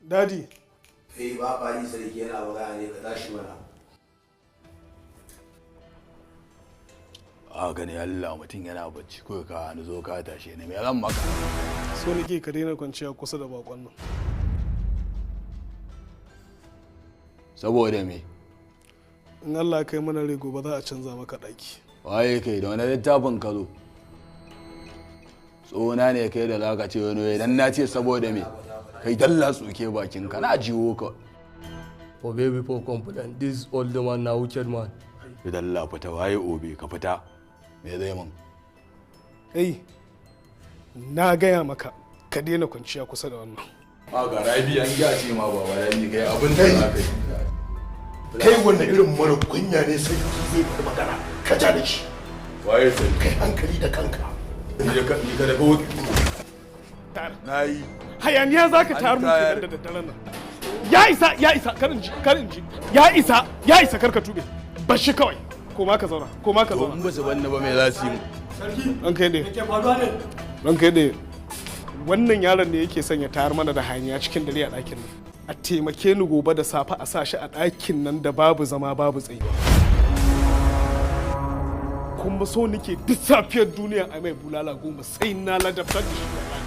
Dadi. Ba fari sarki yana magana ne ka tashi mana. A gani Allah mutum yana bacci ko ka hannu zo ka tashe ne me zan maka. So nake ka daina kwanciya kusa da bakon nan. Saboda me? In Allah kai mana rai gobe za a canza maka daki. Waye kai da wani littafin ka zo? Tsona ne kai da zaka ce wani dan na ce saboda me? Kai dalla tsuke bakin ka na jiwo ka. Obe before confident, this old man na wicked man. Dalla fita waye obe ka fita. Me zai mun? Na gaya maka ka daina kwanciya kusa da wannan. A ga rabi an ya ce ma baba rabi kai abin da za ka yi. Kai wanda irin mara kunya ne sai zai faɗi magana ka ja da shi. Waye sai Kai hankali da kanka. ni ka da ko nayi Hayaniya zaka tayar mu kenan da daddaren nan. Ya isa karin ji. Ya isa karka tube. Bashi kawai. Koma ka zauna. in ba su banna ba me za su yi mu? Ranka yadda wannan yaron ne yake son ya tayar mana da hanya cikin dare a ɗakin nan. A taimake ni gobe da safe a sa shi a ɗakin nan da babu zama babu tsayuwa. Kuma so nake duk safiyar duniya a mai bulala 10 sai na ladabtar da shi.